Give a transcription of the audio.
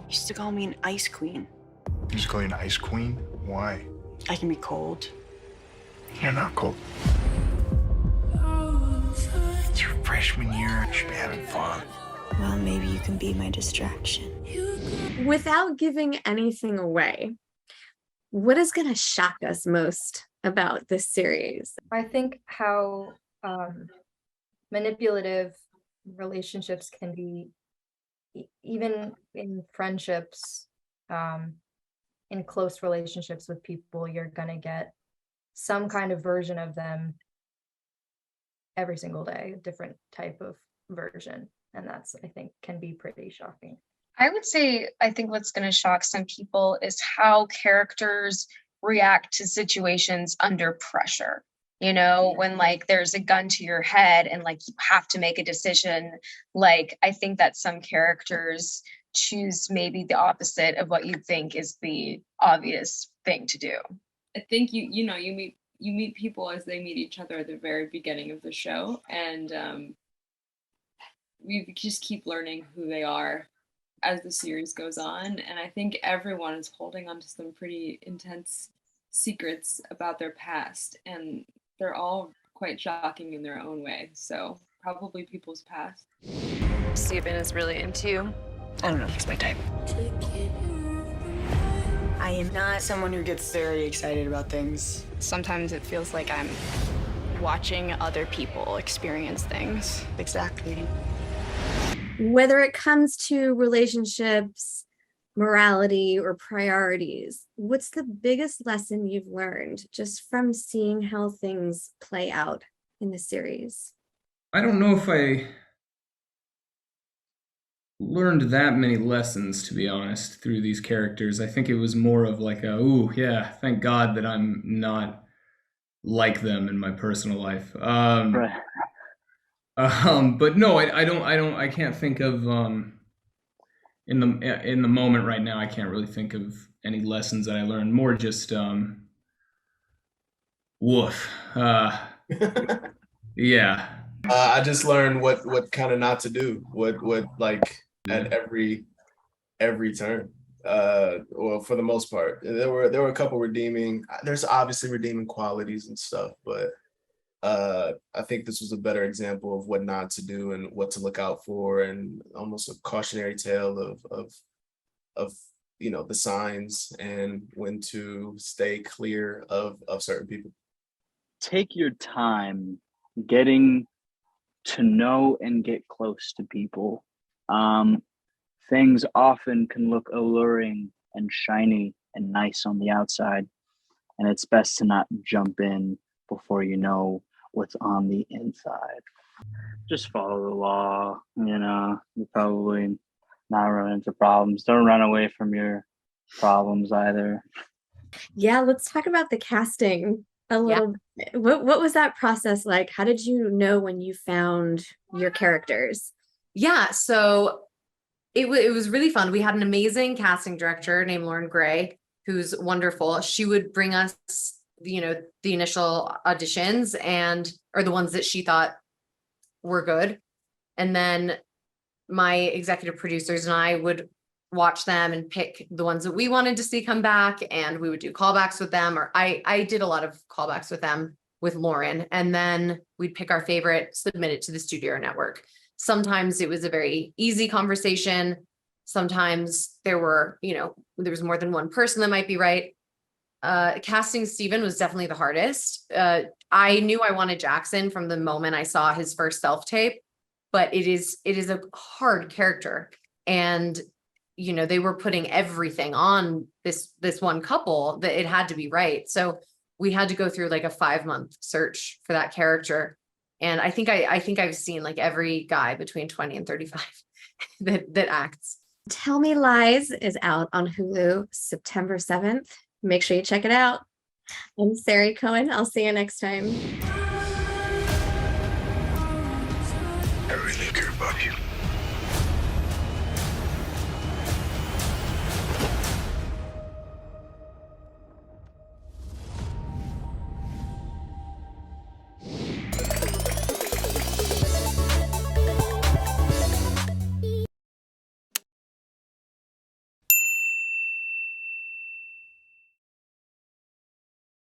Used to call me an ice queen. You used to call you an ice queen? Why? I can be cold. You're not cold. It's your freshman year. You should be having fun. Well, maybe you can be my distraction. Without giving anything away, what is going to shock us most about this series? I think how manipulative relationships can be, even in friendships, in close relationships with people, you're going to get some kind of version of them every single day, a different type of version. And that's, I think, can be pretty shocking. I would say, I think what's going to shock some people is how characters react to situations under pressure. You know, when like there's a gun to your head and like you have to make a decision, like I think that some characters choose maybe the opposite of what you think is the obvious thing to do. I think you meet people as they meet each other at the very beginning of the show, and we just keep learning who they are as the series goes on. And I think everyone is holding on to some pretty intense secrets about their past, and they're all quite shocking in their own way. So probably people's past. Steven is really into you. I don't know if it's my type. I am not someone who gets very excited about things. Sometimes it feels like I'm watching other people experience things. Exactly. Whether it comes to relationships, morality, or priorities, what's the biggest lesson you've learned just from seeing how things play out in the series? I don't know if I learned that many lessons, to be honest, through these characters. I think it was more of like a, ooh, yeah, thank God that I'm not like them in my personal life. Right. But no, I can't think of, in the moment right now, I can't really think of any lessons that I learned. More just, woof. Yeah. I just learned what kind of not to do, what like at every turn. Well, for the most part, there were a couple redeeming. There's obviously redeeming qualities and stuff, but I think this was a better example of what not to do and what to look out for, and almost a cautionary tale of the signs and when to stay clear of certain people. Take your time getting to know and get close to people. Things often can look alluring and shiny and nice on the outside, and it's best to not jump in before you know what's on the inside. Just follow the law, you're probably not run into problems. Don't run away from your problems either. Yeah, let's talk about the casting a little bit. What was that process like? How did you know when you found your characters? Yeah, so it was really fun. We had an amazing casting director named Lauren Gray, who's wonderful. She would bring us, the initial auditions or the ones that she thought were good. And then my executive producers and I would watch them and pick the ones that we wanted to see come back, and we would do callbacks with them, or I did a lot of callbacks with them with Lauren, and then we'd pick our favorite, submit it to the studio network. Sometimes it was a very easy conversation. Sometimes there was more than one person that might be right. Casting Steven was definitely the hardest. I knew I wanted Jackson from the moment I saw his first self-tape, but it is a hard character. And, they were putting everything on this one couple that it had to be right. So we had to go through like a 5-month search for that character. And I think I've seen like every guy between 20 and 35 that acts. Tell Me Lies is out on Hulu September 7th. Make sure you check it out. I'm Sari Cohen. I'll see you next time. I really care about you.